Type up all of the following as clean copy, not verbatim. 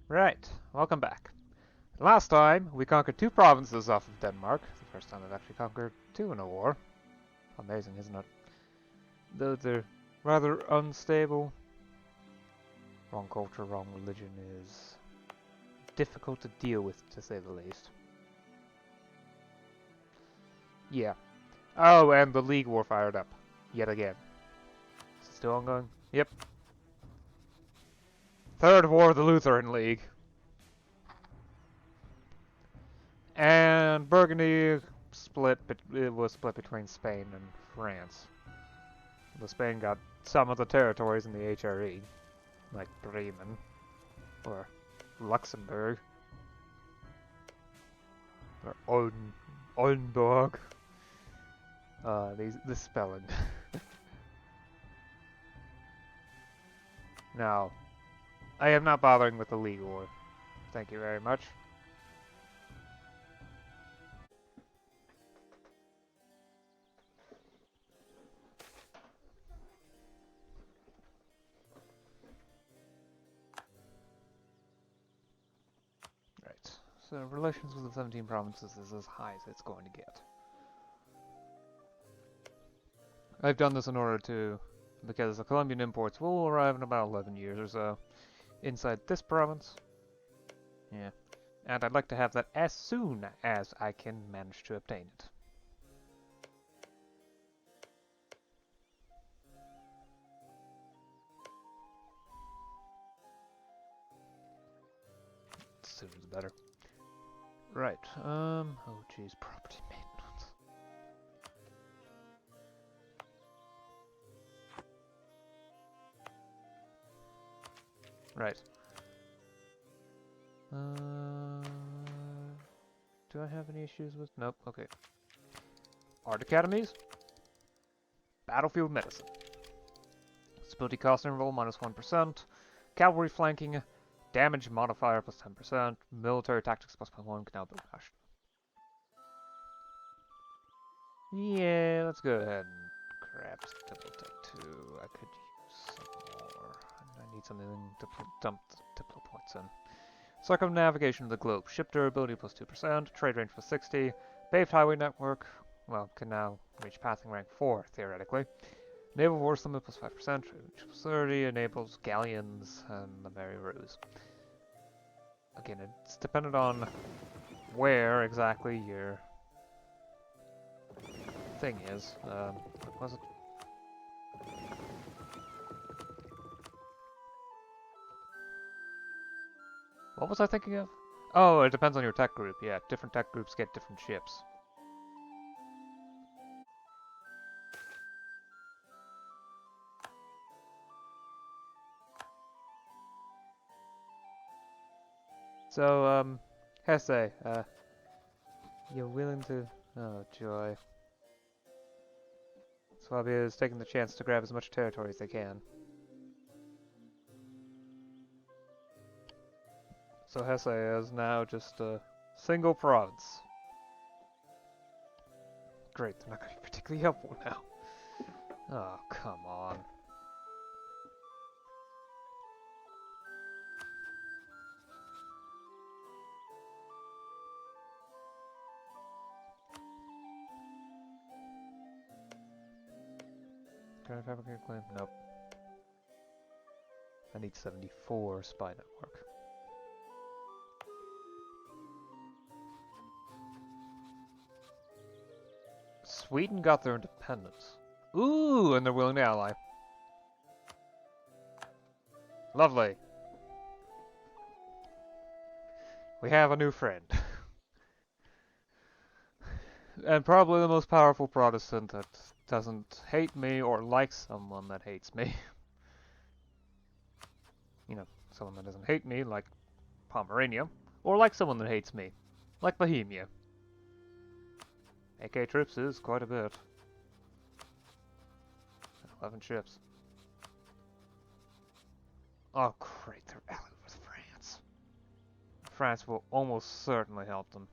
Right, welcome back. Last time, we conquered two provinces off of Denmark. The first time I've actually conquered two in a war. Amazing, isn't it? Though they're rather unstable. Wrong culture, wrong religion is difficult to deal with, to say the least. Yeah. Oh, and the League War fired up. Yet again. Is it still ongoing? Yep. Third War of the Lutheran League. And Burgundy it was split between Spain and France. Well, Spain got some of the territories in the HRE, like Bremen or Luxembourg or Oldenburg. This spelling. Now, I am not bothering with the League War. Thank you very much. Right. So relations with the 17 provinces is as high as it's going to get. I've done this in order to, because the Columbian Imports will arrive in about 11 years or so inside this province. Yeah. And I'd like to have that as soon as I can manage to obtain it. Sooner the better. Right, oh geez, property maintenance. Right. Do I have any issues with? Nope, okay. Art academies. Battlefield medicine. Stability cost interval minus 1%. Cavalry flanking. Damage modifier plus 10%. Military tactics plus 1. Canal build cash. Yeah, let's go ahead and grab stability 2. I could use some more. I need something to dump the diplo points in. Circumnavigation of the globe. Ship durability plus 2%. Trade range plus 60. Paved highway network. Well, can now reach passing rank 4, theoretically. Naval force limit plus 5%. Trade range plus 30. Enables galleons and the Merry Ruse. Again, it's dependent on where exactly your thing is. What was it? What was I thinking of? Oh, it depends on your tech group. Yeah, different tech groups get different ships. So, Hesse, you're willing to... Oh, joy. Swabia is taking the chance to grab as much territory as they can. So Hesse is now just a single province. Great, they're not going to be particularly helpful now. Oh, come on. Can I fabricate a claim? Nope. I need 74 spy network. Sweden got their independence. Ooh, and they're willing to ally. Lovely. We have a new friend. And probably the most powerful Protestant that doesn't hate me or like someone that hates me. You know, someone that doesn't hate me, like Pomerania, or like someone that hates me, like Bohemia. AK troops is quite a bit. 11 ships. Oh great, they're allied with France. France will almost certainly help them.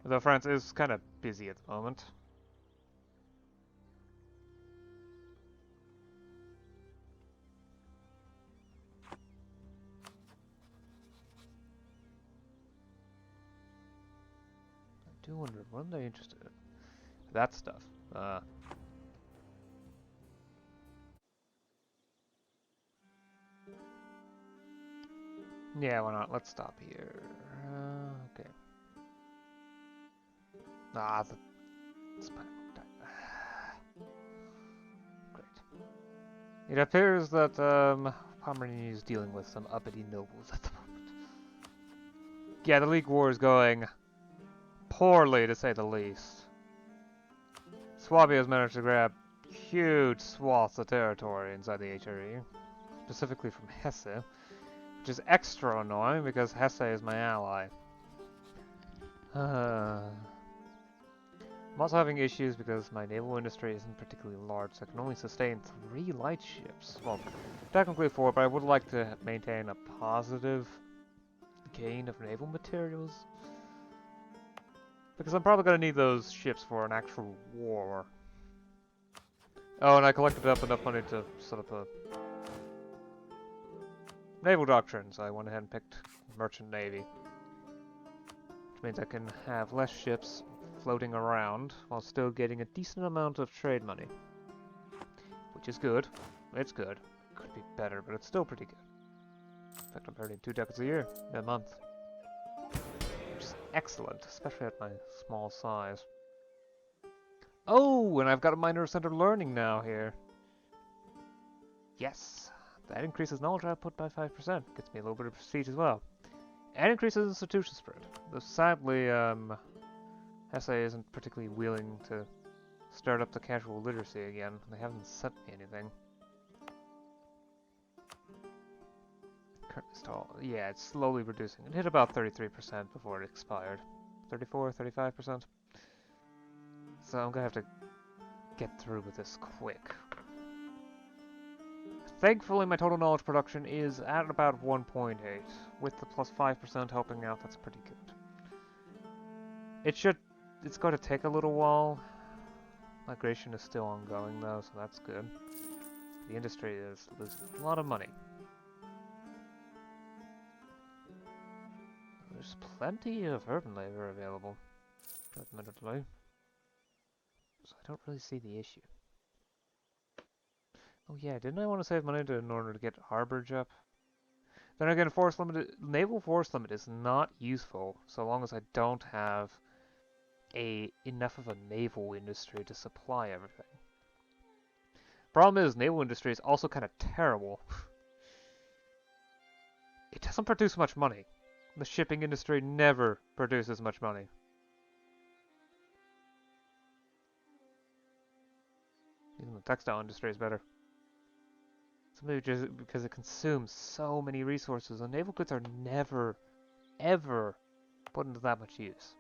Though France is kind of busy at the moment. do wonder, what are they interested in? That stuff. Yeah, why not? Let's stop here. Okay. Ah, the spinal cord. Great. It appears that Pomerania is dealing with some uppity nobles at the moment. Yeah, the League War is going poorly, to say the least. Swabia has managed to grab huge swaths of territory inside the HRE, specifically from Hesse, which is extra annoying because Hesse is my ally. I'm also having issues because my naval industry isn't particularly large, so I can only sustain 3 light ships. Well, technically 4, but I would like to maintain a positive gain of naval materials. Because I'm probably going to need those ships for an actual war. Oh, and I collected up enough money to set up a naval doctrine, so I went ahead and picked Merchant Navy. Which means I can have less ships floating around while still getting a decent amount of trade money. Which is good. It's good. Could be better, but it's still pretty good. In fact, I'm earning 2 ducats a month. Which is excellent, especially at my small size. Oh, and I've got a minor center learning now here. Yes, that increases knowledge output by 5%. Gets me a little bit of prestige as well. And increases institution spread. Though sadly, Hesse isn't particularly willing to start up the casual literacy again. They haven't sent me anything. Currently stalled. Yeah, it's slowly reducing. It hit about 33% before it expired. 34, 35%. So I'm gonna have to get through with this quick. Thankfully, my total knowledge production is at about 1.8. With the plus 5% helping out, that's pretty good. It's going to take a little while. Migration is still ongoing though, so that's good. The industry is losing a lot of money. There's plenty of urban labor available, admittedly. So I don't really see the issue. Oh yeah, didn't I want to save money in order to get harborage up? Then again, naval force limit is not useful so long as I don't have enough of a naval industry to supply everything. Problem is, naval industry is also kind of terrible. It doesn't produce much money. The shipping industry never produces much money. Even the textile industry is better. Simply just because it consumes so many resources, and naval goods are never, ever put into that much use.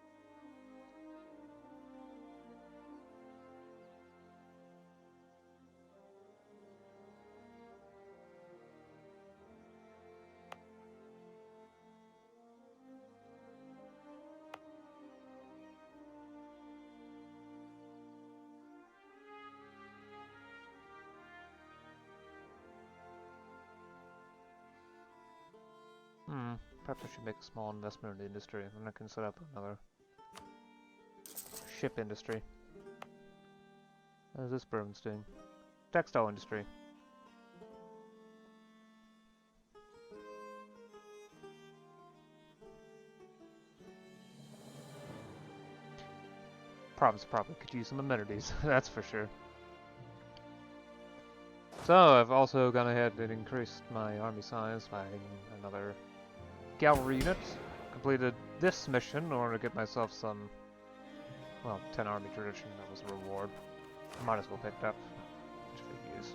Perhaps I should make a small investment in the industry, and I can set up another ship industry. What is this Burman's doing? Textile industry. Probably could use some amenities, that's for sure. So I've also gone ahead and increased my army size by another cavalry unit. Completed this mission in order to get myself some, well, 10 army tradition. That was a reward. Might as well pick it up, just for use.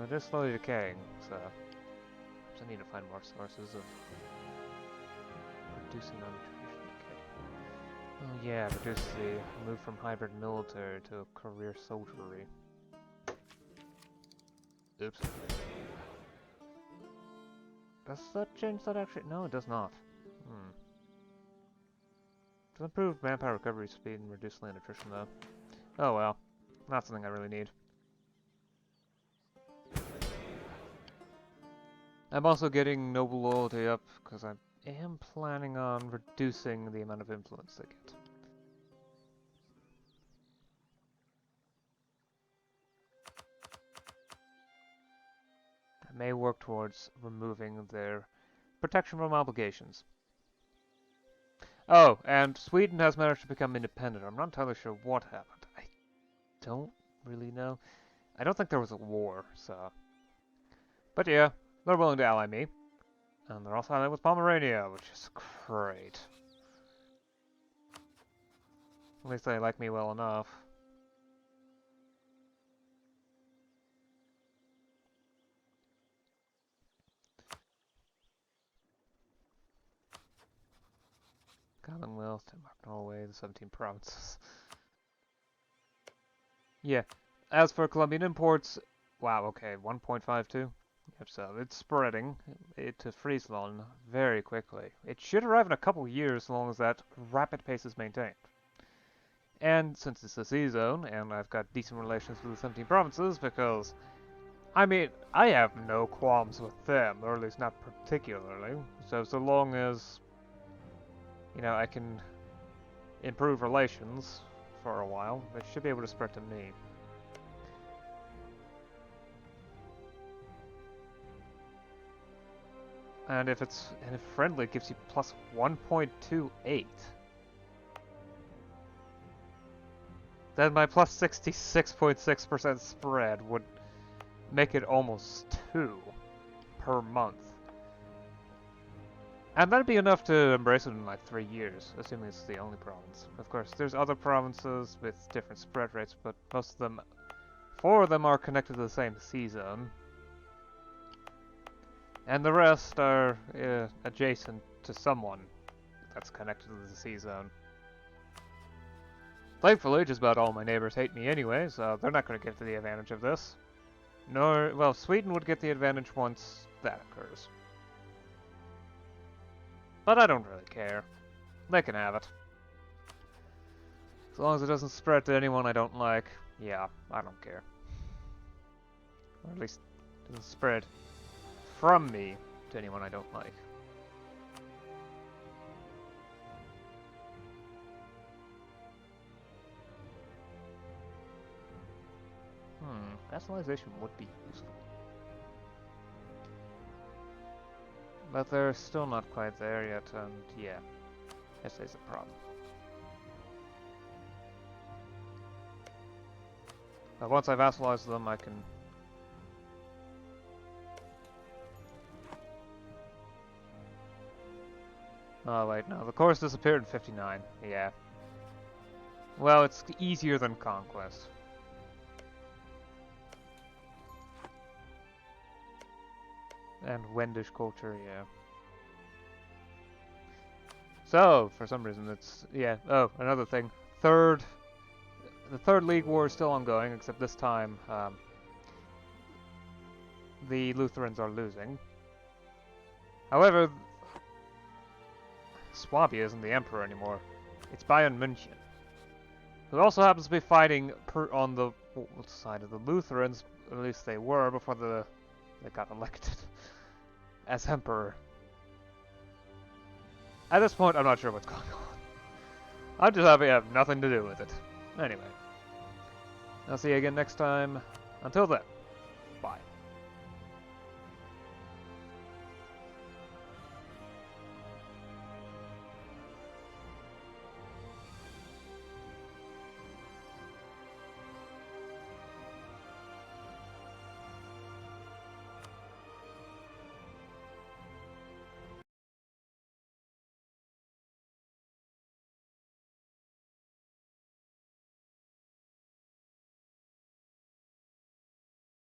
It is slowly decaying, so I need to find more sources of reducing army tradition decay. Oh yeah, reduce the move from hybrid military to career soldiery. Oops. Does that change that actually? No, it does not. Does improve manpower recovery speed and reduce land attrition though. Oh well. Not something I really need. I'm also getting noble loyalty up because I'm am planning on reducing the amount of influence they get. I may work towards removing their protection from obligations. Oh, and Sweden has managed to become independent. I'm not entirely sure what happened. I don't really know. I don't think there was a war, so... But yeah, they're willing to ally me. And they're also allied with Pomerania, which is great. At least they like me well enough. Commonwealth, Denmark, Norway, the 17 provinces. Yeah. As for Columbian Imports, wow, okay, 1.52. Yep, so it's spreading to Friesland very quickly. It should arrive in a couple years as long as that rapid pace is maintained. And since it's a sea zone, and I've got decent relations with the 17 provinces, because, I mean, I have no qualms with them, or at least not particularly. So long as, you know, I can improve relations for a while, they should be able to spread to me. And if friendly, it gives you plus 1.28. Then my plus 66.6% spread would make it almost 2 per month. And that'd be enough to embrace it in like 3 years, assuming it's the only province. Of course, there's other provinces with different spread rates, but most of them, 4 of them are connected to the same sea zone. And the rest are adjacent to someone that's connected to the sea zone. Thankfully, just about all my neighbors hate me anyway, so they're not going to get the advantage of this. Nor, well, Sweden would get the advantage once that occurs. But I don't really care. They can have it. As long as it doesn't spread to anyone I don't like, yeah, I don't care. Or at least, it doesn't spread from me to anyone I don't like. Vassalization would be useful. But they're still not quite there yet, and yeah, this is a problem. But once I vassalize them, I can... Oh wait, no, the course disappeared in 59, yeah. Well, it's easier than Conquest. And Wendish culture, yeah. So, for some reason it's... Yeah, oh, another thing. The Third League War is still ongoing, except this time, the Lutherans are losing. However, Swabia isn't the Emperor anymore. It's Bayern München, who also happens to be fighting on the side of the Lutherans, at least they were before they got elected as Emperor. At this point, I'm not sure what's going on. I'm just happy I have nothing to do with it. Anyway, I'll see you again next time. Until then.